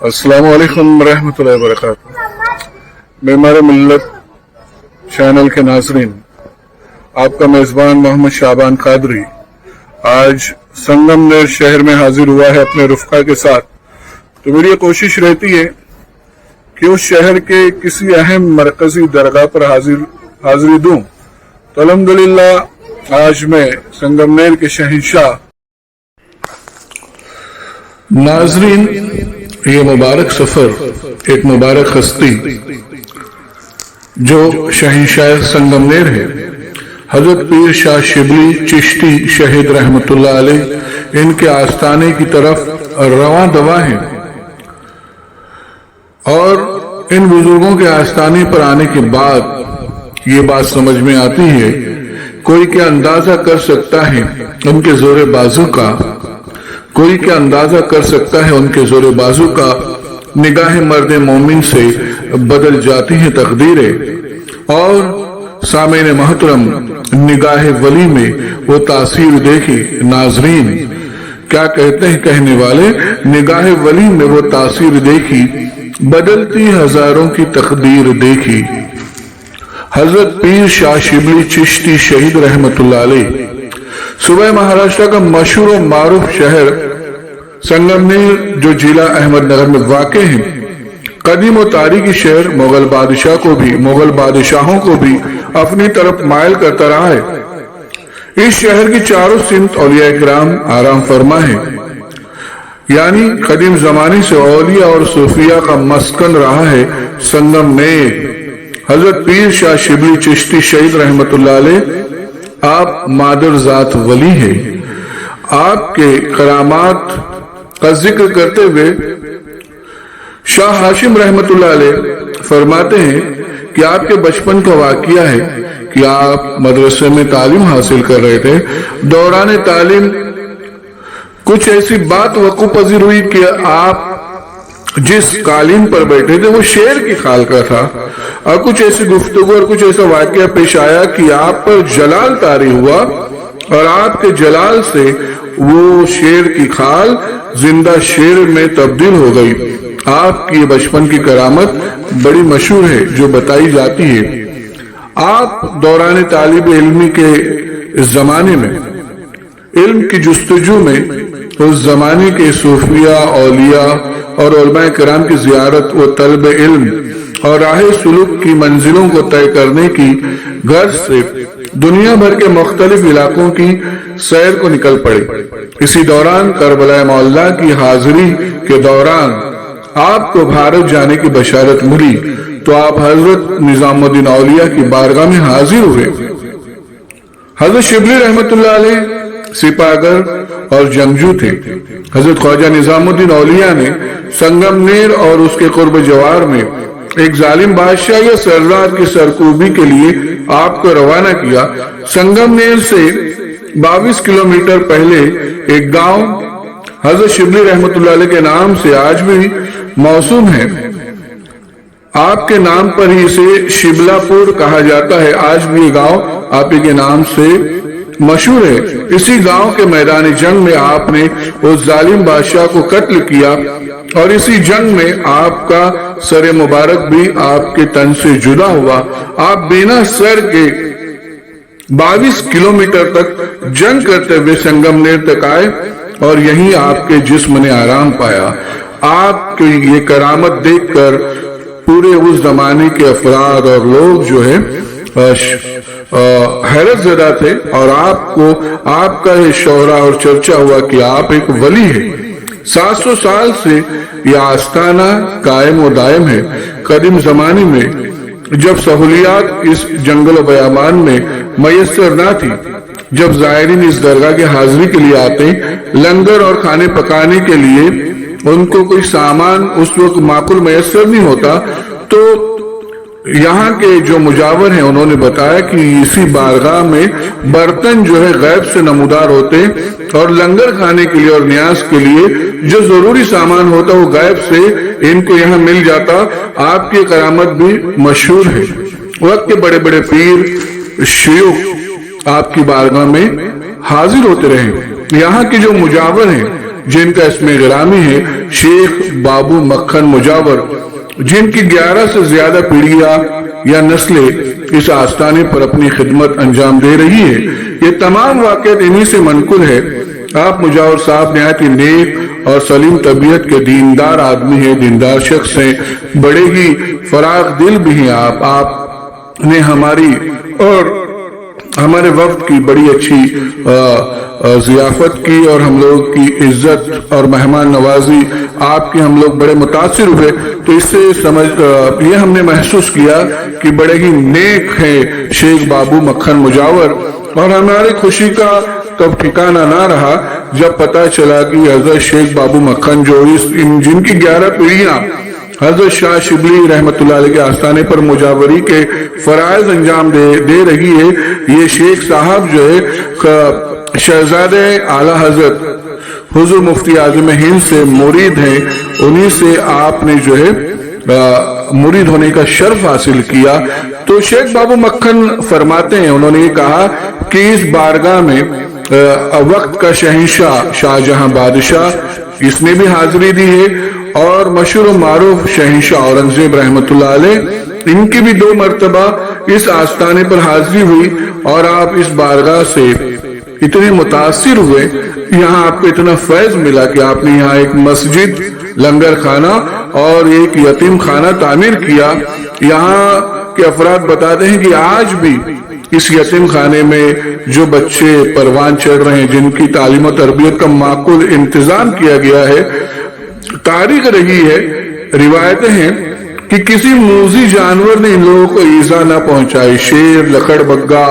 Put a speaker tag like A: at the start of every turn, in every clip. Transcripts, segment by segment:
A: अस्सलाम वालेकुम रहमतुल्लाहि व बरकातहू। मेमार मिल्लत चैनल के नाजरीन, आपका मेजबान मोहम्मद शाबान कादरी आज संगमनेर शहर में हाजिर हुआ है अपने रुफ़क़ा के साथ। तो मेरी कोशिश रहती है कि उस शहर के किसी अहम मरकजी दरगाह पर हाजिरी दूं। तो अल्हम्दुलिल्लाह आज मैं संगमनेर के शहंशाह। नाजरीन, ये मुबारक सफर एक मुबारक हस्ती जो शहंशाह संगमनेर है, हजरत पीर शाह शिबली चिश्ती शहीद रहमतुल्लाह अलैह, इनके आस्थाने की तरफ रवां दवा है। और इन बुजुर्गों के आस्थाने पर आने के बाद ये बात समझ में आती है, कोई क्या अंदाजा कर सकता है उनके जोरे बाजू का, कोई क्या अंदाजा कर सकता है उनके जोरे बाजू का। निगाह मर्द मोमिन से बदल जाती है तकदीरें। और सामने महतरम, निगाह वली में वो तासीर देखी। नाजरीन, क्या कहते हैं कहने वाले, निगाह वली में वो तासीर देखी, बदलती हजारों की तकदीर देखी। हजरत पीर शाह शिबली चिश्ती शहीद रहमतुल्लाह अलैह सुबह महाराष्ट्र का मशहूर और मारूफ शहर संगमनेर, जो जिला अहमदनगर में वाक़ है, कदीम और तारीखी शहर, मुगल बादशाहों को भी अपनी तरफ मायल करता रहा है। इस शहर की चारों सिमत औलिया किराम आराम फरमा है, यानी कदीम जमाने से औलिया और सूफिया का मस्कन रहा है संगमनेर। हजरत पीर शाह शिबली चिश्ती शहीद रहमतुल्लाह अलैह, आप मादर जात वली है। आपके करामात का जिक्र करते हुए शाह हाशिम रहमतुल्लाह अलैह फरमाते हैं कि आपके बचपन का वाकया है कि आप मदरसे में तालीम हासिल कर रहे थे। दौरान तालीम कुछ ऐसी बात वक़ू पजीर हुई कि आप जिस कालीन पर बैठे थे वो शेर की खाल का था, और कुछ ऐसी गुफ्तगू और कुछ ऐसा वाकया पेश आया कि आप पर जलाल तारी हुआ और आपके जलाल से वो शेर की खाल जिंदा शेर में तब्दील हो गई। आपकी बचपन की करामत बड़ी मशहूर है जो बताई जाती है। आप दौरान तालिब इल्मी के इस जमाने में, इल्म की जुस्तजू में, उस जमाने के सूफिया, औलिया और उलमाए किराम की जियारत व तलब इल्म और राह सुलूक की मंजिलों को तय करने की गर्ज से दुनिया भर के मुख्तलिफ इलाकों की सैर को निकल पड़े। इसी दौरान करबला मौला की हाजिरी के दौरान आपको भारत जाने की बशारत मिली, तो आप हजरत निजामुद्दीन औलिया की बारगाह में हाजिर हुए। हजरत शिबली रहमतुल्लाह अलैह सिपागर और जंगजू थे। हजरत ख्वाजा निजामुद्दीन औलिया ने संगमनेर और उसके कुर्ब जवार में एक जालिम बादशाह या सरदार की सरकूबी के लिए आपको रवाना किया। संगमनेर से 22 किलोमीटर पहले एक गांव हजरत शिबली रहमतुल्लाह अलैह के नाम से आज भी मौसूम है। आपके नाम पर ही इसे शिबलापुर कहा जाता है। आज भी ये गांव आप ही के नाम से मशहूर है। इसी गांव के मैदान जंग में आपने उस जालिम बादशाह को कत्ल किया, और इसी जंग में आपका सर मुबारक भी आपके तन से जुदा हुआ। आप बिना सर के 22 किलोमीटर तक जंग करते हुए संगमनेर तक आए और यहीं आपके जिस्म ने आराम पाया। आपकी ये करामत देखकर पूरे उस जमाने के अफराद और लोग जो है हैरत ज़दा थे, और आपको आपका ये शोहरा और चर्चा हुआ कि आप एक वली है। 700 साल से यह आस्थाना कायम व दायम है। कदीम जमाने में जब सहूलियात इस जंगल बयामान में मयसर ना थी, जब ज़ायरीन इस दरगाह की हाजिरी के लिए आते, लंगर और खाने पकाने के लिए उनको कोई सामान उस वक्त माकुल मयसर नहीं होता, तो यहाँ के जो मुजावर हैं उन्होंने बताया कि इसी बारगाह में बर्तन जो है गैब से नमूदार होते, और लंगर खाने के लिए और न्यास के लिए जो जरूरी सामान होता वो गैब से इनको यहाँ मिल जाता। आपकी करामत भी मशहूर है। वक्त के बड़े बड़े पीर शयूख आपकी बारगाह में हाजिर होते रहे। यहाँ के जो मुजावर हैं جن کا اسم گرامی ہے شیخ بابو مکھن مجاور، جن کی 11 سے زیادہ پیڑھیاں یا نسلیں اس آستانے پر اپنی خدمت انجام دے رہی ہے۔ یہ تمام واقعات انہی سے منقول ہے۔ آپ مجاور صاحب نہایت ہی نیک اور سلیم طبیعت کے دیندار آدمی ہیں، دیندار شخص ہیں، بڑے ہی فراخ دل بھی ہیں۔ آپ نے ہماری اور ہمارے وفد کی بڑی اچھی ضیافت کی اور ہم لوگ کی عزت اور مہمان نوازی آپ کی ہم لوگ بڑے متاثر ہوئے۔ تو اس سے یہ ہم نے محسوس کیا کہ بڑے ہی نیک ہیں شیخ بابو مکھن مجاور، اور ہماری خوشی کا تب ٹھکانہ نہ رہا جب پتہ چلا کہ حضرت شیخ بابو مکھن جو جن کی 11 پیڑھیاں حضرت شاہ شبلی رحمت اللہ علیہ کے آستانے پر مجاوری کے فرائض انجام دے رہی ہے، یہ شیخ صاحب جو ہے شہزادے اعلیٰ حضرت حضور مفتی اعظم ہند سے مرید ہیں، انہی سے آپ نے جو ہے مرید ہونے کا شرف حاصل کیا۔ تو شیخ بابو مکھن فرماتے ہیں، انہوں نے یہ کہا کہ اس بارگاہ میں وقت کا شہنشاہ شاہ جہاں بادشاہ اس نے بھی حاضری دی ہے، اور مشہور و معروف شہنشاہ اورنگزیب رحمت اللہ علیہ ان کی بھی 2 مرتبہ اس آستانے پر حاضری ہوئی، اور آپ اس بارگاہ سے اتنے متاثر ہوئے، یہاں آپ کو اتنا فیض ملا کہ آپ نے یہاں ایک مسجد، لنگر خانہ اور ایک یتیم خانہ تعمیر کیا۔ یہاں کے افراد بتاتے ہیں کہ آج بھی اس یتیم خانے میں جو بچے پروان چڑھ رہے ہیں، جن کی تعلیم و تربیت کا معقول انتظام کیا گیا ہے، تاریخ رہی ہے، روایتیں ہیں کہ کسی موذی جانور نے ان لوگوں کو ایذا نہ پہنچائی۔ شیر، لکڑ بگا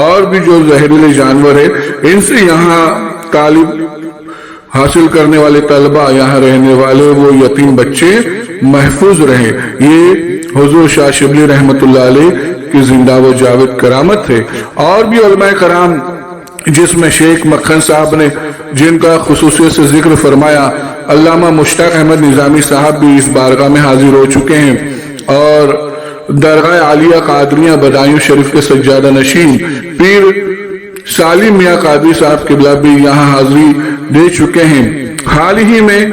A: اور بھی جو زہریلے جانور ہیں، ان سے یہاں تعلیم حاصل کرنے والے طلبہ، یہاں رہنے والے وہ یتیم بچے محفوظ رہے۔ یہ حضور شاہ شبلی رحمت اللہ علیہ کی زندہ و جاوید کرامت ہے۔ اور بھی علماء کرام جس میں شیخ مکھن صاحب نے جن کا خصوصیت سے ذکر فرمایا، علامہ مشتاق احمد نظامی صاحب بھی اس بارگاہ میں حاضر ہو چکے ہیں، اور درگاہ عالیہ قادریہ بدایوں شریف کے سجادہ نشین پیر سالم میاں قادری صاحب قبلہ بھی یہاں حاضری دے چکے ہیں۔ حال ہی میں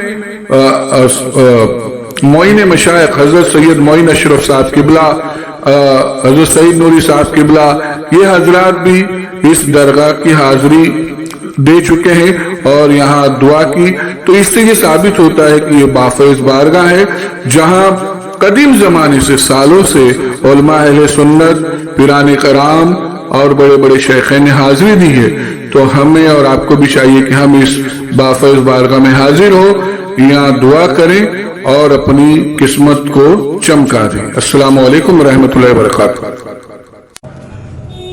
A: معین مشائخ حضرت سید معین اشرف صاحب قبلہ، حضرت سید نوری صاحب قبلہ، یہ حضرات بھی اس درگاہ کی حاضری دے چکے ہیں اور یہاں دعا کی۔ تو اس سے یہ ثابت ہوتا ہے کہ یہ بافیض بارگاہ ہے، جہاں قدیم زمانے سے سالوں سے علماء اہل سنت، پیران کرام اور بڑے بڑے شیخین نے حاضری دی ہے۔ تو ہمیں اور آپ کو بھی چاہیے کہ ہم اس بافیض بارگاہ میں حاضر ہو، یہاں دعا کریں اور اپنی قسمت کو چمکا دیں۔ السلام علیکم ورحمۃ اللہ وبرکاتہ۔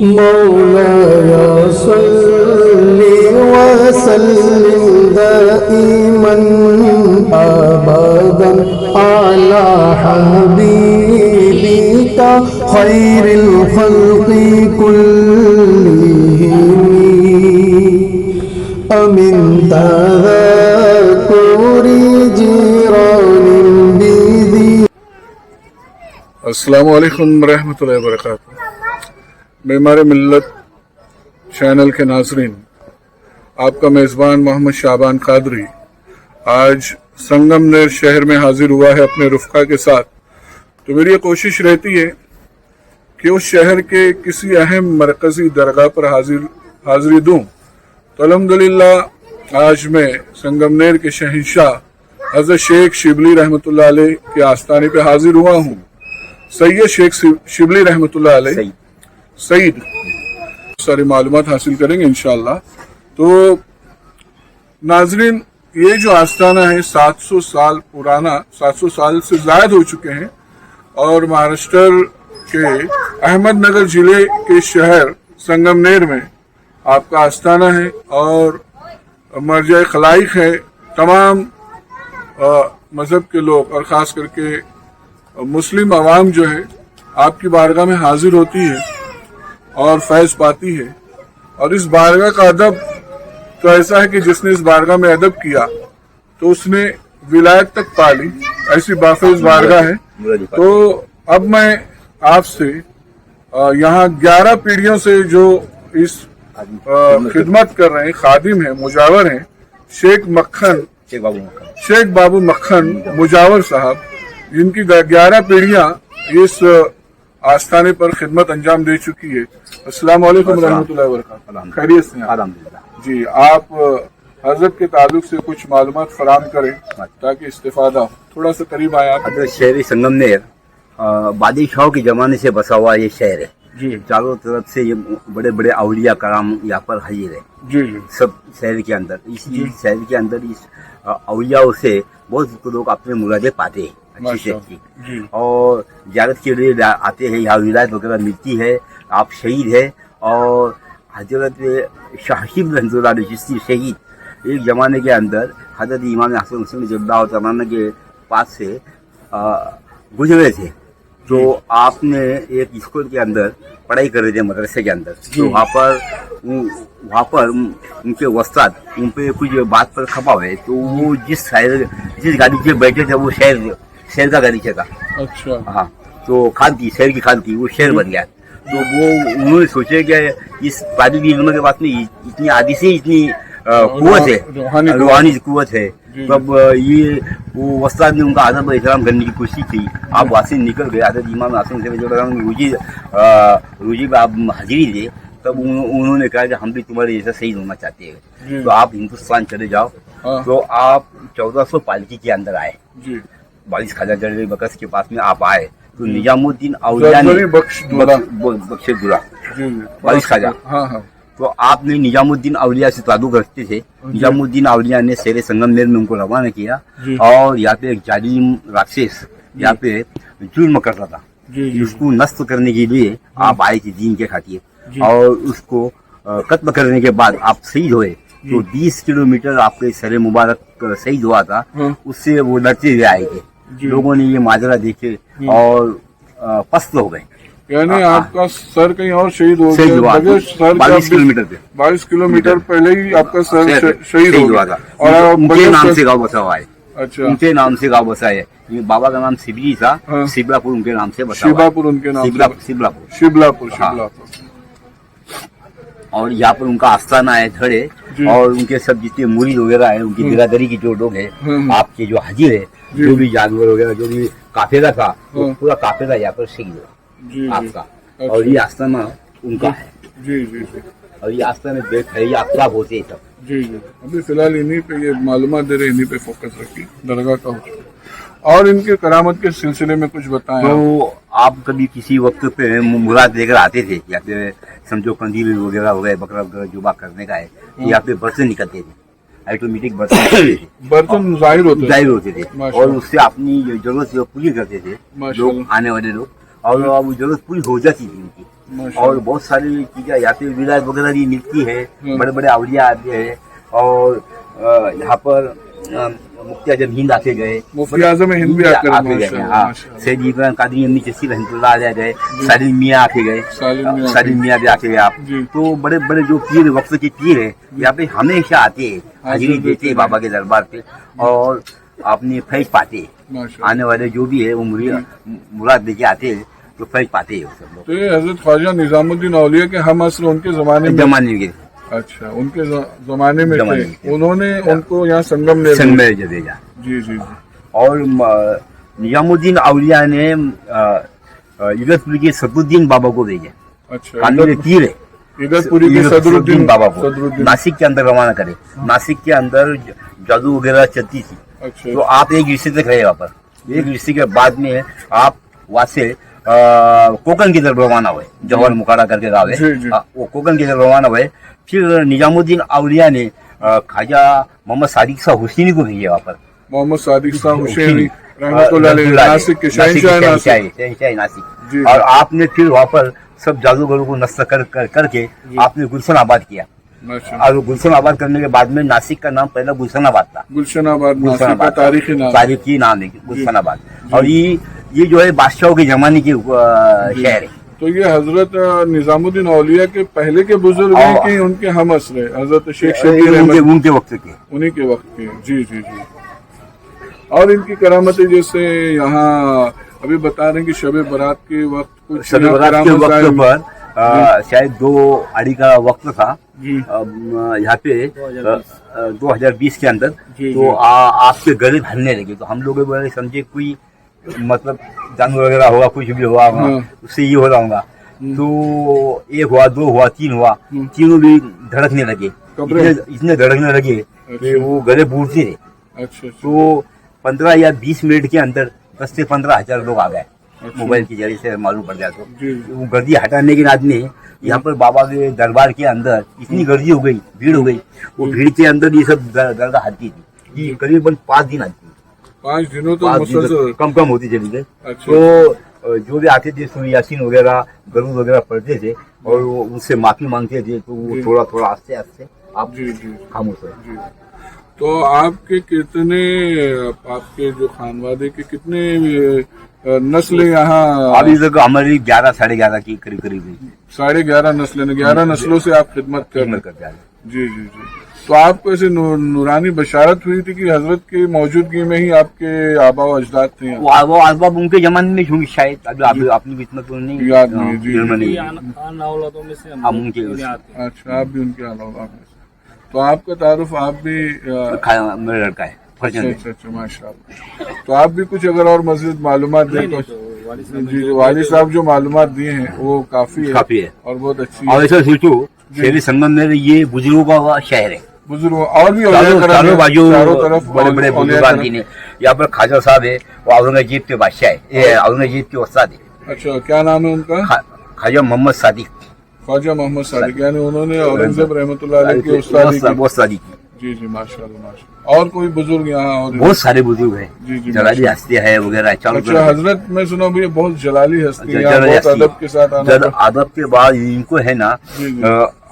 B: مولاي صل وسلم دائما ابدا على حبيبك خير الخلق كلهم امن تذكر جيران بذي۔
A: السلام علیکم ورحمۃ اللہ وبرکاتہ۔ معمار ملت چینل کے ناظرین، آپ کا میزبان محمد شعبان قادری آج سنگم نیر شہر میں حاضر ہوا ہے اپنے رفقا کے ساتھ۔ تو میری یہ کوشش رہتی ہے کہ اس شہر کے کسی اہم مرکزی درگاہ پر حاضری دوں۔ تو الحمدللہ آج میں سنگم نیر کے شہنشاہ حضرت شیخ شبلی رحمت اللہ علیہ کے آستانے پہ حاضر ہوا ہوں۔ سید شیخ شبلی رحمت اللہ علیہ سعید ساری معلومات حاصل کریں گے انشاءاللہ۔ تو ناظرین، یہ جو آستانہ ہے 700 سال پرانا، 700 سال سے زائد ہو چکے ہیں، اور مہاراشٹر کے احمد نگر ضلع کے شہر سنگم نیر میں آپ کا آستانہ ہے، اور مرجع خلائق ہے۔ تمام مذہب کے لوگ اور خاص کر کے مسلم عوام جو ہے آپ کی بارگاہ میں حاضر ہوتی ہے اور فیض پاتی ہے۔ اور اس بارگاہ کا ادب تو ایسا ہے کہ جس نے اس بارگاہ میں ادب کیا تو اس نے ولایت تک پالی، ایسی بافیض بارگاہ ہے۔ تو اب میں آپ سے یہاں 11 پیڑھیوں سے جو اس خدمت کر رہے ہیں، خادم ہیں، مجاور ہیں، शेख मक्खन,
C: शेख बाबू मक्खन
A: मुजावर साहब, जिनकी 11 पीढ़ियां इस आस्थाने पर खिदमत अंजाम दे चुकी है। अस्सलाम वालेकुम रहमतुल्लाहि व बरकातहू। खैरियत से हैं आप?
C: अल्हम्दुलिल्लाह।
A: जी, आप हजरत के ताल्लुक से कुछ मालूमात फराम करें ताकि इस्तेफादा हो। थोड़ा सा करीब आए आप।
C: हजरत शहर संगमनेर बादशाहों के जमाने से बसा हुआ ये शहर है
A: जी
C: चारों तरफ से ये बड़े बड़े औलिया कराम यहाँ पर हाजिर है
A: जी जी
C: सब शहर के अंदर। इस शहर के अंदर इस औलियाओं से बहुत लोग अपने मुरादें पाते हैं अच्छी से अच्छी,
A: जी
C: और ज़ियारत के लिए आते हैं। यहाँ विलायत वगैरह मिलती है। आप शहीद है और हजरत शाहिब रहमतुल्लाह अलैह चिश्ती शहीद एक ज़माने के अंदर हजरत इमाम हसन हुसैन रज़ियल्लाहु तआला के पास से गुजरे थे। तो आपने एक स्कूल के अंदर पढ़ाई कर रहे थे मदरसे के अंदर। तो वहाँ पर उनके उस्ताद उन पे कुछ बात पर खपा हुए। तो वो जिस गाड़ी से बैठे थे वो शहर का गाड़ी था।
A: अच्छा
C: हाँ, तो खान थी, शहर की खान थी, वो शहर बन गया। तो वो उन्होंने सोचे कि इस तालिब इल्म के पास में इतनी आदि से इतनी कुव्वत है, रूहानी कुव्वत है। तब ये वो उस्ताद ने उनका अदब एहतराम करने की कोशिश की। आप वहाँ से निकल गए। हज़रत इमाम हसन से रोजी में आप हाजिरी दे। तब उन्होंने कहा कि हम भी तुम्हारे जैसा शहीद होना चाहते हैं, तो आप हिंदुस्तान चले जाओ। तो आप 1400 पालकी के अंदर आए। 22 ख्वाजा जलील बख्श के पास में आप आए। तो निजामुद्दीन औलिया ने बख्शेदुल्ला 22 ख्वाजा, तो आपने निजामुद्दीन औलिया से ताल्लुक रखते थे। निजामुद्दीन औलिया ने शेर संगमनेर में उनको रवाना किया और यहाँ पे एक जालिम राक्षस यहाँ पे जुल्म कर रहा था। उसको नष्ट करने के लिए आप आए थे दीन के खातिर, और उसको कत्ल करने के बाद आप शहीद हुए। तो 20 किलोमीटर आपके सर मुबारक शहीद हुआ था, उससे वो लड़ते हुए आए थे। लोगों ने ये माजरा देखे और पस्त हो गए।
A: यानी आपका सर कहीं और शहीद हो गया। सर
C: 22 किलोमीटर पे
A: 22 किलोमीटर पहले ही आपका सर शहीद हो गया था।
C: और उनके नाम से गाँव बसा हुआ है।
A: अच्छा,
C: उनके नाम से गाँव बसा है। ये बाबा का नाम शिवजी था। शिबलापुर उनके नाम से बसा हुआ है।
A: शिबापुर उनके नाम
C: शिबलापुर
A: शिबलापुर।
C: और यहाँ पर उनका आस्थाना है धड़े, और उनके सब जितने मुरीद वगैरह है, उनकी बिरादरी की जो लोग है, आपके जो हाजिर है, जो भी जानवर वगैरह जो भी काफिला था, वो पूरा काफिला यहाँ पर शहीद हुआ आपका। और ये आस्थाना उनका है।
A: जी जी जी।
C: और ये आस्थाना देख है, ये आफ्ताब होते हैं सब।
A: जी जी। अभी फिलहाल इन्हीं पे ये मालूमात दे रहे, इन्हीं पे फोकस रखिए दरगाह का। और इनके करामत के सिलसिले में कुछ बताएं।
C: तो आप कभी किसी वक्त पे मुराद लेकर आते थे, या फिर समझो कंदील वगैरह हो गए, बकरा वगैरह जुबा करने का है, या फिर बर्तन निकलते थे, ऑटोमेटिक
A: बर्तन जाहिर होते थे,
C: और उससे अपनी जरूरत पूरी करते थे लोग, आने वाले लोग, और वो जरूरत पूरी हो जाती थी उनकी। और बहुत सारी चीजें यहाँ पे विलायत वगैरह भी मिलती है, बड़े बड़े औलिया आते हैं। और यहाँ पर मुफ्ती आजम हिंद आके गए,
A: मुफ्ती आजम हिंद भी आके गए।
C: हाँ, सैयद इब्राहिम कादरी अम्मी चिश्ती रहमतुल्लाह अलैह गए, सालिम मियाँ आके गए, सालिम मियाँ भी आके गए आप। तो बड़े बड़े जो पीर वक्त के पीर है यहाँ पे हमेशा आते हैं, हाजिरी देते हैं बाबा के दरबार पे, और अपने फैज पाते हैं। आने वाले जो भी है वो मुराद लेके आते हैं, तो फैज पाते हैं सब लोग।
A: तो ये हजरत ख्वाजा निजामुद्दीन औलिया के हम असर उनके जमाने
C: में
A: अच्छा, उनके जमाने में थे। उन्होंने उनको यहाँ संगमनेर
C: भेजा।
A: जी जी।
C: और निजामुद्दीन औलिया ने इगतपुरी के सदरुद्दीन बाबा को भेजा।
A: अच्छा,
C: पीर है
A: इगतपुरी के सदरुद्दीन
C: बाबा को नासिक के अंदर रवाना करे। नासिक के अंदर जादू वगैरह चलती थी।
A: अच्छा,
C: तो आप एक रिश्ते तक रहे वहाँ पर। एक रिश्ते के बाद में आप वहाँ से कोकन की तरफ रवाना हुए, जवाहर मुकाड़ा करके गाँव है, वो कोकन की तरफ रवाना हुए। फिर निजामुद्दीन औलिया ने ख्वाजा मोहम्मद सादिक शाह हुसैनी को भेजा वहाँ पर।
A: मोहम्मद सादिक शाह हुसैनी रहमतुल्लाह अलैह, नासिक के शहंशाह नासिक।
C: और आपने फिर वहाँ पर सब जादूगरों को नष्ट करके आपने गुलशन आबाद किया। और गुलशन आबाद करने के बाद में नासिक का नाम पहला गुलशन आबाद था।
A: गुलशन आबाद
C: तारीखी नाम है गुलशन आबाद। और ये जो है बादशाहों के जमाने की शहर है।
A: तो ये हजरत निजामुद्दीन औलिया के पहले के बुजुर्ग हैं कि उनके हम असर हजरत शेख शबीर अहमद
C: उनके वक्त के,
A: उन्हीं के वक्त के। जी जी जी। और इनकी करामतें जैसे यहाँ अभी बता रहे हैं कि शब बारात के वक्त कुछ
C: शब बारात के वक्त पर शायद 2 का वक्त था
A: जी
C: यहाँ पे 2020 के अंदर।
A: जी,
C: तो आपके गले भरने लगे, तो हम लोग बोले समझे कोई मतलब जानवर वगैरह होगा, कुछ भी होगा, उससे ये हो रहा होगा। तो 1 हुआ, 2 हुआ, 3 हुआ, तीनों भी धड़कने लगे, इतने धड़कने लगे कि वो गले बूढ़ते थे।
A: अच्छा
C: तो 15 या 20 मिनट के अंदर 10 से 15 हजार लोग आ गए। मोबाइल के जरिए से मालूम पड़ गया। तो वो गर्दी हटाने के बाद में यहाँ पर बाबा के दरबार के अंदर इतनी गर्दी हो गई, भीड़ हो गई। वो भीड़ के अंदर ये सब दरगाह आती थी, ये करीबन 5 दिन आती थी।
A: 5 दिनों तो
C: 5 दिन
A: मुसलसल
C: कम होती चली गई।
A: अच्छा।
C: तो जो भी आते थे सूर्य यासीन वगैरह, गरुड़ वगैरह पढ़ते थे और वो उनसे माफी मांगते थे। तो वो थोड़ा थोड़ा आस्ते आस्ते आप
A: जी
C: खामोश हो।
A: जी। तो आपके कितने, आपके जो खानवादे के कितने नस्लें यहाँ?
C: अभी तक हमारी 11 साढ़े 11 की करीब हुई।
A: 11.5 नस्लें, 11 नस्लों से आप खिदमत कर रहे हैं।
C: करते हैं।
A: जी जी जी। तो आपको ऐसे नूरानी बशारत हुई थी कि हजरत की मौजूदगी में ही आपके आबा व अजदाद थे यहाँ?
C: वो असबाब उनके जमाने में होंगे शायद, अभी अपनी किस्मत तो नहीं
A: याद नहीं। जी
C: हम उनके
A: अच्छा, आप भी उनके अलावा में से। तो आपका तारुफ, आप भी
C: मेरा लड़का है।
A: अच्छा माशाल्लाह। तो आप भी कुछ अगर और मज़ीद मालूमात दें तो? जी, वालिद साहब जो मालूमात दिए हैं वो काफी है और बहुत अच्छी है।
C: और ऐसा सोचो, शेर संगम में ये बुजुर्गों का शहर है।
A: बुजुर्ग और भी
C: चारों बाजू
A: चारों तरफ
C: बड़े बड़े बुजुर्ग हैं। यहाँ पर खाजा साहब है, वो औरंगजेब के बादशाह है, ये औरंगजेब के उस्ताद है।
A: अच्छा, क्या नाम है उनका?
C: ख्वाजा मोहम्मद सादिक।
A: ख्वाजा मोहम्मद सादिक, यानी उन्होंने औरंगजेब रहमतुल्लाह अलैह के उस्तादी की। जी जी माशाल्लाह माशाल्लाह। और कोई बुजुर्ग यहाँ? और
C: बहुत सारे बुजुर्ग हैं।
A: जी जी,
C: जलाली हस्तियाँ है वगैरह।
A: अच्छा, हजरत मैं सुना भी बहुत जलाली हस्ती है, बहुत अदब के साथ आना।
C: अदब के बाद इनको है ना,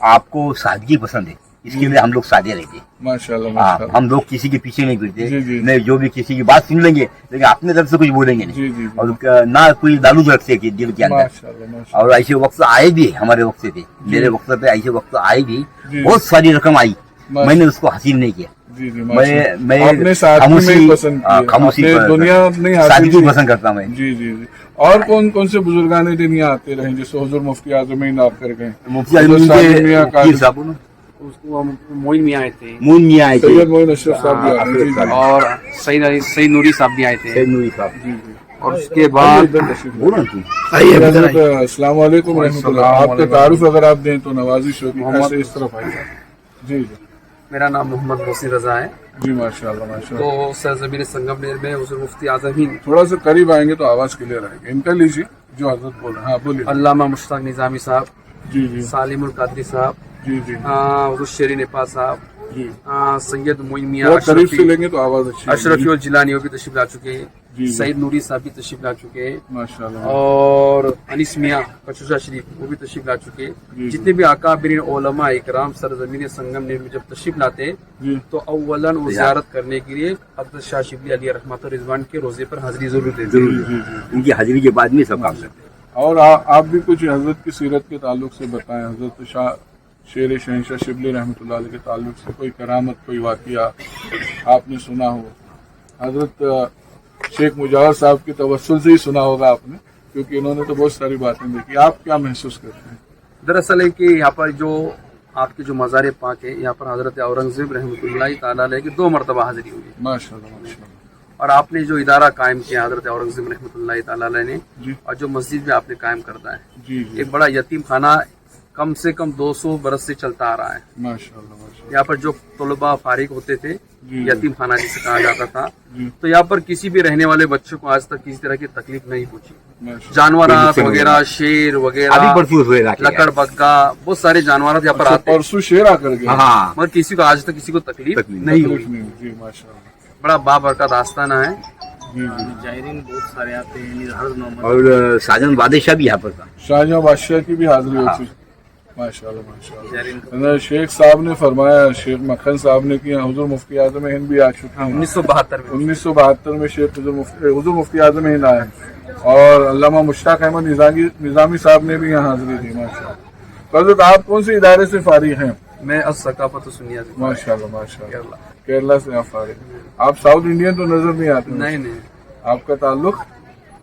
C: आपको सादगी पसंद है, इसके लिए हम लोग सादे रहते हैं।
A: माशाल्लाह माशाल्लाह।
C: हम लोग किसी के पीछे नहीं फिरते।
A: जी, जी।
C: नहीं, जो भी किसी की बात सुन लेंगे लेकिन अपने तरफ से कुछ बोलेंगे नहीं।
A: जी, जी।
C: और ना कोई दालू रखते कि दिल के अंदर।
A: माशाल्लाह माशाल्लाह।
C: और ऐसे वक्त आए भी हमारे वक्त से थे, मेरे वक्त पे ऐसे वक्त आए भी,
A: जी।
C: बहुत सारी रकम आई, मैंने उसको हासिल नहीं किया।
A: जी जी
C: मैं
A: आपने सादगी में पसंद किया,
C: खामोशी
A: आपने दुनिया नहीं हासिल
C: सादगी
A: की।
C: पसंद करता मैं।
A: जी जी जी। और कौन कौन से बुजुर्गाने दिन यहाँ आते रहे, जैसे हुजूर मुफ्ती आजमीन आप कर गए,
C: मुफ्ती आजमीन के साहब
D: उसको मोइन मियाँ आए थे,
C: मून मियाँ आए थे,
A: सैयद मोइन अशरफ साहब भी आए थे। जी, जी।
D: और सईद नूरी साहब भी आए थे।
C: सैयद नूरी साहब।
A: जी जी।
D: और उसके बाद
C: बोलो तुम।
A: अस्सलाम वालेकुम रहमतुल्लाह। आपका तारुफ अगर आप दें तो नवाजिश होगी। ऐसे इस तरफ आइए। जी जी
D: मेरा नाम मोहम्मद मोहसिन रजा है।
A: जी माशाल्लाह माशाल्लाह।
D: तो सरजमीन संगमनेर में हुजूर मुफ्ती आज़मीन
A: थोड़ा सा करीब आएंगे तो आवाज क्लियर आएगी। इनका लीजिए जो हजरत बोल रहे हैं। हाँ बोलिए।
D: अल्लामा मुश्ताक निज़ामी साहब,
A: जी जी
D: सालिमुल कादरी साहब,
A: जी जी
D: हुजूर शेरी नेपाल साहब,
A: जी।
D: सैयद मोइन मियाँ
A: थोड़ा करीब से लेंगे तो आवाज अच्छी
D: अशरफी और जिलानी वो भी तशरीफ ला चुके
A: जी,
D: हैं,
A: जी।
D: सईद नूरी साहब भी तशरीफ ला चुके हैं,
A: माशाल्लाह।
D: और अनिस मियाँ कचूजा शरीफ वो भी तशरीफ ला चुके
A: जी,
D: हैं। जितने भी आकाबिरीन उलमा इकराम सरजमीन संगमनेर में जब तशरीफ लाते हैं
A: जी
D: तो अव्वलन वो ज़ियारत करने के लिए हज़रत शाह शिबली अली रहमत व रिजवान के रोजे पर हाजिरी जरूर देते हैं।
A: जी जी।
C: उनकी हाजिरी के बाद में सब काम करते हैं।
A: और आप भी कुछ हजरत की सीरत के ताल्लुक से बताएं। हजरत शाह शेर शहनशाह शिबली रहमतुल्लाह अलैह के ताल्लुक से कोई करामत, कोई वाक़िया आपने सुना हो। हजरत शेख मुजावर साहब की तवस्सुल से ही सुना होगा आपने, क्योंकि इन्होंने तो बहुत सारी बातें देखी। आप क्या महसूस करते हैं?
D: दरअसल है कि यहाँ पर जो आपके जो मज़ार पाक है, यहाँ पर हज़रत औरंगज़ेब रहमतुल्लाह ताला अलैह की 2 मरतबा हाजिरी हुई है।
A: माशाल्लाह माशाल्लाह।
D: और आपने जो इदारा कायम किया हज़रत औरंगज़ेब रहमतुल्लाह ताला अलैह ने,
A: जी
D: और जो मस्जिद में आपने कायम करता है,
A: जी जी
D: एक बड़ा यतीम खाना कम से कम 200 बरस से चलता आ रहा है।
A: माशाल्लाह माशाल्लाह।
D: यहाँ पर जो तलबा फारिग होते थे,
A: जी।
D: यतीम खाना जिसे कहा जाता था,
A: जी
D: तो यहाँ पर किसी भी रहने वाले बच्चों को आज तक किसी तरह की तकलीफ नहीं पहुंची।
A: माशाल्लाह।
D: जानवरात वगैरह, शेर वगैरह,
C: अभी परसों हुए
D: लकड़ बग्गा, बहुत सारे जानवर यहाँ पर आते हैं,
A: परसों शेर आकर गया।
C: हाँ,
D: मगर किसी को आज तक किसी को तकलीफ नहीं हुई।
A: जी माशाल्लाह।
D: बड़ा बाबरकत आस्ताना है।
A: जी जी।
D: जायरीन बहुत सारे आते हैं।
C: और साजन बादशाह भी यहाँ पर था।
A: शाहजहां बादशाह की भी हाजिरी होती। माशाल्लाह माशाल्लाह। शेख साहब ने फरमाया, शेख मक्खन साहब ने कि हुजूर मुफ्ती आज़म हिंद भी आ चुके हैं।
D: 1972
A: में शेख हुजूर मुफ्ती आज़म हिंद आए, और अल्लामा मुश्ताक अहमद निज़ामी साहब ने भी यहाँ हाजिरी दी। माशाल्लाह। हज़रत आप कौन से इदारे से फारिग हैं?
D: मैं अस-सकाफ़त सुन्निया से।
A: माशाल्लाह माशाल्लाह। केरला से आप फारिग। आप साउथ इंडियन तो नजर नहीं आते।
D: नहीं
A: आपका ताल्लुक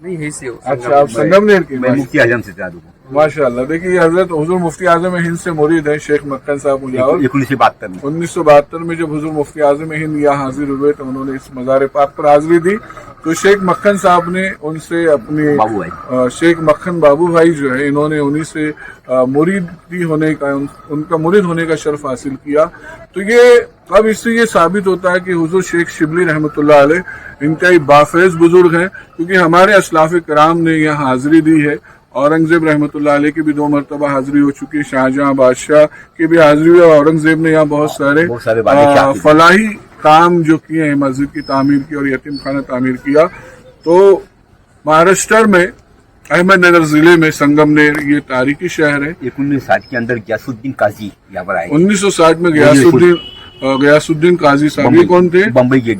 D: नहीं, यही से हो।
A: अच्छा, आप संगमनेर के?
C: मैं मुफ्ती आजम से चाहता हूँ।
A: माशाल्लाह। देखिए हजरत हुजूर मुफ्ती आजम हिंद से मुरीद है शेख मक्खन साहब मुजावर।
C: 1972 में
A: 1972 में जब हुजूर मुफ्ती आजम हिंद यहाँ हाजिर हुए तो उन्होंने इस मज़ार पाक पर हाजिरी दी, तो शेख मक्खन साहब ने उनसे अपने
C: बाबू भाई
A: शेख मक्खन बाबू भाई जो है इन्होंने उन्हीं से मुरीदी होने का उनका मुरीद होने का शर्फ हासिल किया। तो ये अब इससे ये साबित होता है कि हुजूर शेख शिबली रहमतुल्लाह अलैह इंतहाई बाफैज बुजुर्ग हैं, क्योंकि हमारे असलाफ कराम ने यहाँ हाजिरी दी है। औरंगजेब रहमतुल्लाह अलैह की भी 2 मरतबा हाजिरी हो चुकी है, शाहजहां बादशाह की भी हाजिरी हुई, और औरंगजेब ने यहाँ बहुत सारे
C: बादशाह
A: फलाही काम जो किए हैं, मस्जिद की तामीर की और यतीम खाना तामीर किया। तो महाराष्ट्र में अहमदनगर जिले में संगमनेर ये तारीखी शहर है।
C: 1960 के अंदर गयासुद्दीन काजी यहाँ पर आए।
A: 1960 में गयासुद्दीन काजी साहब ये कौन थे?
C: बम्बई के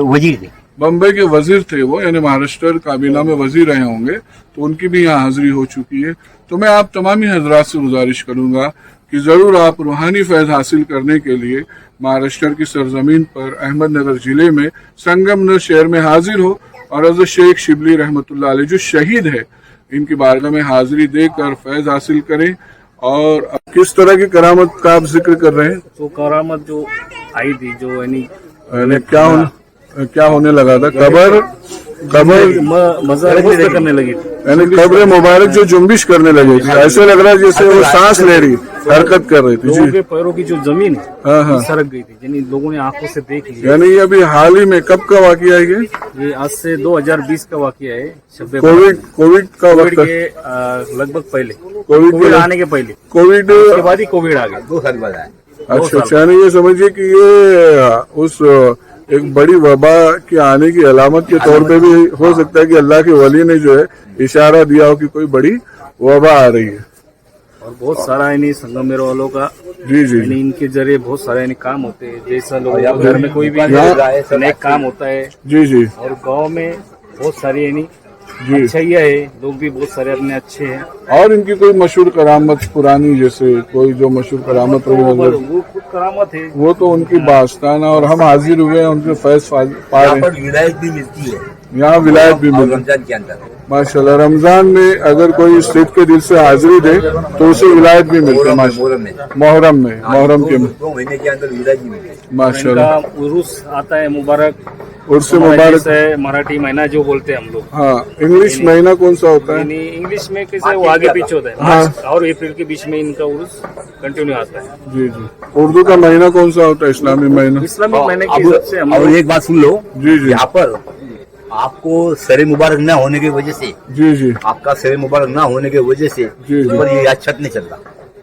C: वजीर थे,
A: बम्बई के वजीर थे वो, यानी महाराष्ट्र काबीना में वजीर रहे होंगे, तो उनकी भी यहाँ हाजिरी हो चुकी है। तो मैं आप तमामी हजरात से गुजारिश करूंगा कि जरूर आप रूहानी फैज हासिल करने के लिए महाराष्ट्र की सरजमीन पर अहमदनगर जिले में संगमनेर शहर में हाजिर हो और हज़रत शेख शिबली रहमतुल्लाह अलैह जो शहीद है इनकी बारगाह में हाजिरी देकर फैज हासिल करें। और अब किस तरह की करामत का आप जिक्र कर रहे हैं?
E: तो करामत जो आई थी, जो यानी
A: क्या होने लगा था?
E: मज़ार बुस्त करने लगी थी,
A: यानी कब्र मुबारक जो जुम्बिश करने लगे थे, ऐसे लग रहा है जैसे वो सांस ले रही, हरकत कर रही थी।
E: लोगों के पैरों की जो जमीन है
A: हाँ हाँ,
E: सरक गई थी, यानी लोगों ने आंखों से देख लिया।
A: यानी ये अभी हाल ही में कब का वाकया है
E: ये आज से 2020 का वाकया है,
A: कोविड का
E: कोविड
A: वक्त,
E: के लगभग पहले,
A: कोविड
E: कोविड आने के पहले,
A: कोविड
E: उसके बाद ही कोविड आ गया।
C: 2 साल बाद आए।
A: अच्छा, यानी ये समझिए कि ये उस एक बड़ी वबा के आने की अलामत के तौर पे भी हो सकता है कि अल्लाह के वली ने जो है इशारा दिया हो कि कोई बड़ी वबा आ रही है।
E: और बहुत सारा यानी संगमनेर वालों का
A: जी जी
E: यानी इनके जरिए बहुत सारे यानी काम होते हैं, जैसा लोग घर में कोई भी नेक काम होता है,
A: जी जी
E: और गांव में बहुत सारी यानी
A: जी।
E: अच्छाइयाँ है, लोग भी बहुत सारे अपने अच्छे हैं।
A: और इनकी कोई मशहूर करामत पुरानी, जैसे कोई जो मशहूर करामत रही
E: वो
A: हो,
E: खुद करामत है,
A: वो तो उनकी बास्ताना, और हम हाजिर हुए हैं उनके फैज पा रहे
C: यहाँ
A: हैं।
C: पर विलायत भी मिलती है,
A: यहाँ विलायत भी
C: और
A: मिली
C: रमजान के अंदर
A: माशाल्लाह। रमजान में अगर कोई सिद्ध के दिल से हाजिरी दे तो उसे विलायत भी मिलती है माशाल्लाह। मोहर्रम के
C: 2 महीने के अंदर विलायत भी मिलती है।
A: माशाल्लाह।
E: इनका उर्स आता है मुबारक,
A: उर्स मुबारक
E: है मराठी महीना जो बोलते हैं हम लोग,
A: हाँ। इंग्लिश महीना कौन सा होता है?
E: यानी इंग्लिश में कैसे वो आगे पीछे होता है, मार्च और अप्रैल के बीच में इनका उर्स कंटिन्यू आता है।
A: जी जी। उर्दू का महीना कौन सा होता है? इस्लामी महीना।
E: इस्लामिक महीने के हिसाब से हम
C: अब
E: लोग
C: एक बात सुन लो,
A: जी जी
C: यहाँ पर आपको सरे मुबारक न होने की वजह से,
A: जी जी
C: आपका सरे मुबारक न होने की वजह से
A: जी।
C: ऊपर ये छत नहीं चलता,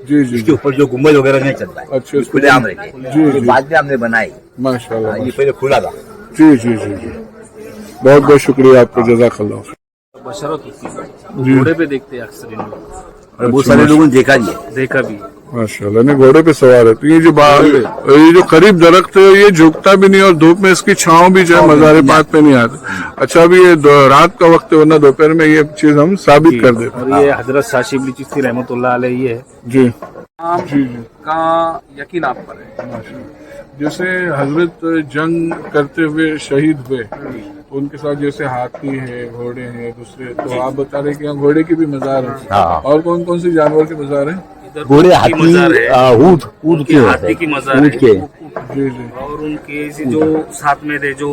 A: जी जी
C: इसके ऊपर जो गुम्बद वगैरह नहीं चलता है,
A: अच्छा,
C: खुले आम रखे।
A: जी,
C: ये
A: जी।
C: बाद में हमने बनाई,
A: माशाल्लाह।
C: ये पहले खुला था।
A: जी जी जी जी, बहुत बहुत शुक्रिया आपका, जज़ाकल्लाह।
E: बशरत होती है, घोड़े पे देखते हैं अक्सर इन लोग,
C: और बहुत सारे लोगों ने देखा भी है।
E: देखा भी।
A: माशाल्लाह ने घोड़े पे सवार है। तो ये जो करीब दरख्त है ये झुकता भी नहीं और धूप में इसकी छांव भी जो है मज़ार पाक पे नहीं आती। अच्छा, अभी ये रात का वक्त है, वरना दोपहर में ये चीज हम साबित कर देते
E: और ये हजरत शाह शिबली चिश्ती रहमतुल्लाह अलैह ही है।
A: जी
D: नाम
A: जी जी।
D: का यकीन आप पर है।
A: जैसे हजरत जंग करते हुए शहीद हुए तो उनके साथ जैसे हाथी है, घोड़े हैं दूसरे, तो आप बता रहे कि यहाँ घोड़े की भी मजार है,
C: हाँ।
A: और कौन कौन सी जानवर के मजार है?
C: घोड़े, हाथी, ऊँट के
E: हाथी की मजार
C: ऊँट के।
E: है,
A: जी जी
E: और उनके जो साथ में थे जो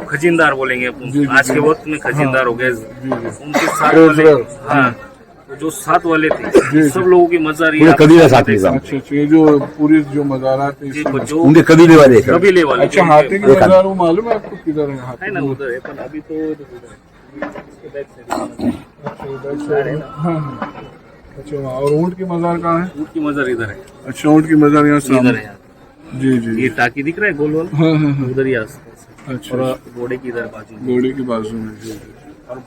E: खजीनदार बोलेंगे
A: जी,
E: अपन, आज के वक्त में खजीनदार हो गए,
A: जी जी।
E: उनके साथ
A: ट्रेजरर,
E: वाले, हाँ, तो जो साथ वाले
A: जी,
E: थे सब लोगों की मजार
C: पूरे कबीले साथ में
A: अच्छा अच्छा, ये जो पूरी जो मजारात है इसमें-
E: जो
C: उनके कबीले वाले थे।
E: कबीले वाले
A: अच्छा,
E: जो
A: हाथी की
C: देखा।
A: मजार वो मालूम है आपको किधर है?
E: है
A: हाथी
E: ना
A: की
E: उधर है, पर अभी तो इसके बैक
A: मजार। हाँ हाँ, अच्छा वहाँ। और ऊँट की मजार कहाँ है?
E: ऊँट की मजार इधर है,
A: अच्छा, ऊँट की मजार यहाँ
E: इधर
A: सामने।
E: है।
A: जी जी।
E: ये टाकी दिख रहा है गोल वाला,
A: हाँ हाँ हाँ,
E: उधर ही आसपास है।
A: अच्छा,
E: और घोड़े की इधर बाजू में।
A: घोड़े की बाजू में। जी जी
E: और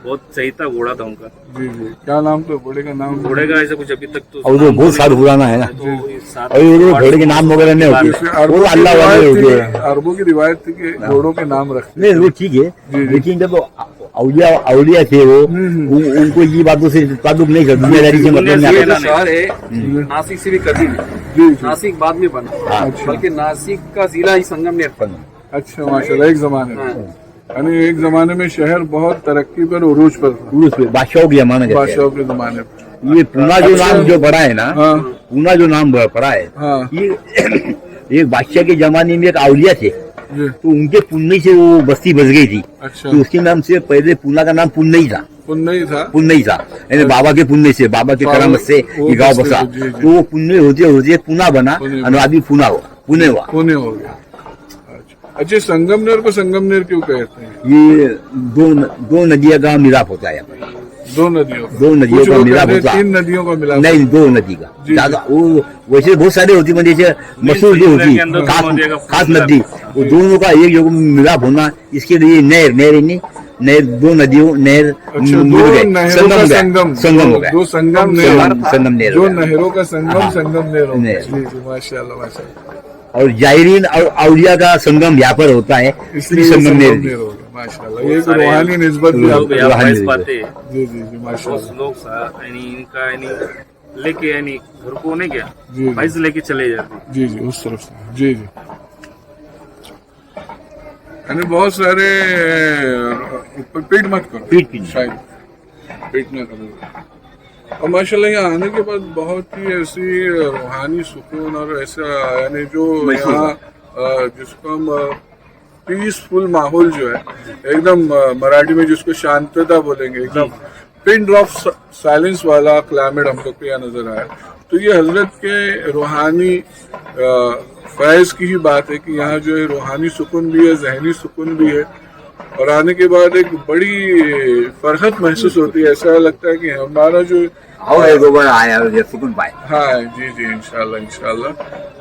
E: बहुत सही था घोड़ा था उनका।
A: जी जी। क्या नाम तो घोड़े का नाम?
E: घोड़े का ऐसा कुछ अभी तक तो
C: और वो बहुत साल पुराना है ना,
E: तो ये सात-
C: और ये घोड़े के नाम वगैरह नहीं होते,
A: जैसे
C: वो अल्लाह वाले हो गए।
A: अरबों की रिवायत थी कि घोड़ों के नाम रखते।
C: नहीं वो ठीक है, लेकिन जब औलिया थे वो, उनको ये बातों से ताल्लुक नहीं करते, दुनियादारी से मतलब
D: ये
C: नहीं
D: जो
C: आता।
D: शहर है नासिक से भी कदीम है,
A: जी जी।
D: नासिक बाद में बना,
A: अच्छा
D: बल्कि नासिक का जिला ही संगमनेर पर।
A: अच्छा माशाल्लाह, एक जमाने में।
D: हाँ।
A: यानी एक जमाने में शहर बहुत तरक्की पर उरूज पर था,
C: उर्स पे बादशाहों की जमाना कहते
A: बादशाहों के जमाने पर।
C: हैं। ये पूना जो नाम जो पड़ा है ना,
A: हाँ
C: पूना जो नाम पड़ा है,
A: हाँ
C: ये एक बादशाह के जमाने में एक औलिया थे,
A: जी
C: तो उनके पुण्य से वो बस्ती बस गई थी।
A: अच्छा,
C: तो उसके नाम से पहले पूना का नाम पुन्नई था,
A: पुण्य ही था।
C: पुन्नई था, यानी बाबा के पुण्य से, बाबा के करामत से
A: वो
C: ये गाँव
A: बस्ती
C: बसा।
A: जी, जी।
C: तो वो पुण्य होते होते पुना बना,
A: पुणे
C: और अभी पुना हुआ, पुणे हुआ।
A: पुण्य हो गया। अच्छा, संगमनेर को संगमनेर क्यों कहते हैं?
C: ये दो नदियों का मिलाप होता है यहाँ पर।
A: दो नदियों का,
C: दो नदियों
A: कुछ
C: का
A: लोग
C: मिलाप
A: कहते हैं
C: होता है।
A: 3 नदियों का मिलाप।
C: नहीं, दो नदी का
A: जी,
C: ज्यादा, वो वैसे बहुत सारे होती है, जैसे मशहूर जो होती
E: के अंदर दोनों नदियों का
C: खास नदी, वो दोनों का एक जगह मिलाप होना, इसके लिए नहर नहीं नहर, दो नदियों नहर
A: अच्छा,
C: मिल
A: दो
C: गए,
A: नहरों का
C: संगम हो गया,
A: दो संगम नहर,
C: संगम नहर
A: जो
C: हो गया।
A: नहरों का संगम,
C: हाँ,
A: संगम नहर हो गया।
C: नहर।
A: जी जी, माशाल्लाह माशाल्लाह।
C: और जायरीन और औलिया का संगम यहाँ पर होता है,
A: इसलिए
C: इसलिए संगम नहर
A: नहर हो गया। माशाल्लाह, ये एक
E: सारे
A: रूहानी निस्बत भी
E: लोग
A: आपको।
E: यहाँ
C: रूहानी
E: फैज
C: नदी।
E: पाते हैं।
A: जी जी जी,
E: उस
A: माशाल्लाह।
E: लोग यानी इनका यानी लेके यानी घर को नहीं गया,
A: जी
E: भैंस लेके चले जाते हैं।
A: जी जी, उस तरफ से। जी जी, यानी बहुत सारे पीट मत करो,
C: पीट
A: शायद पीट ना करो। और माशाल्लाह यहाँ आने के बाद बहुत ही ऐसी रूहानी सुकून और ऐसा, यानी जो यहाँ जिसको हम पीसफुल माहौल जो है, एकदम मराठी में जिसको शांतता बोलेंगे, एकदम पिन ड्रॉप साइलेंस वाला क्लाइमेट हम लोग को यहाँ नजर आया। तो ये हजरत के रूहानी फैज की ही बात है कि यहाँ जो है रूहानी सुकून भी है, जहनी सुकून भी है, और आने के बाद एक बड़ी फरहत महसूस होती है। ऐसा लगता है कि हमारा जो
C: और एक बार आया और सुकून पाए।
A: हाँ जी जी, इंशाल्लाह इंशाल्लाह।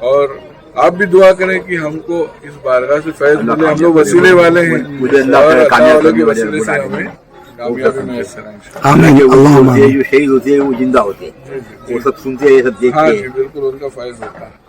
A: और आप भी दुआ करें कि हमको इस बारगाह से फैज मिले, हम लोग वसीले वाले हैं,
C: मुझे अल्लाह
A: और
C: करे
A: अल्लाह
C: कामयाब
A: वालों के
C: करने
A: वसीले से
C: वाले
A: हमें
C: बुलाने।
A: कामयाबी मैसर है इंशाल्लाह।
B: आमीन अल्लाहुम्मा
C: होते हैं, जो शहीद होते हैं वो जिंदा होते हैं, वो सब सुनते हैं, ये सब देखते
A: हाँ जी,
C: हैं।
A: बिल्कुल उनका फैज होता है।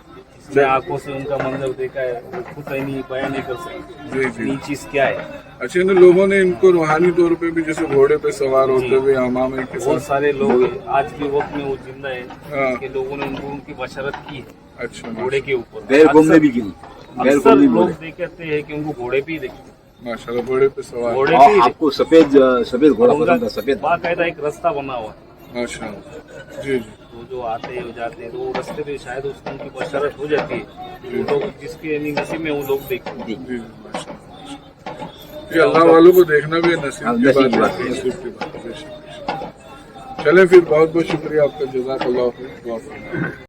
E: मैं आंखों से उनका मंजर देखा है, वो खुद नहीं बयान नहीं कर सकते
A: जी जी।
E: ये चीज क्या है।
A: अच्छा, इन लोगों ने इनको रूहानी तौर पे भी, जैसे घोड़े पे सवार होते हुए हमाम के
E: बहुत
A: साथ।
E: सारे लोग आज के वक्त में वो जिंदा
A: हाँ।
E: है कि लोगों ने उनको उनकी बशरत की है
A: अच्छा,
E: घोड़े के ऊपर।
C: पैर घूमने भी की, पैर
E: अक्सर
C: घूमने भी
E: लोग
C: बोले।
E: देखते हैं कि उनको घोड़े पे ही देखते
A: माशाल्लाह, घोड़े पे सवार।
E: घोड़े
C: और
E: पे ही
C: आपको सफेद सफेद घोड़ा पसंद है, सफेद।
E: बाकायदा एक रास्ता बना हुआ है,
A: माशाल्लाह, जी जी
E: तो जो आते हैं जाते हैं, तो वो रास्ते पे शायद उसको उनकी बशरत हो जाती है, तो लोग जिसके यानी नसीब में वो लोग देखते हैं।
C: जी।
A: जी जी, माशाल्लाह। ये अल्लाह वालों को देखना भी नसीब की
C: नसीब की
A: बात
C: बात
A: है,
C: है।
A: नसीब की बात है। चलें फिर, बहुत बहुत शुक्रिया आपका, जज़ाकल्लाह खैर।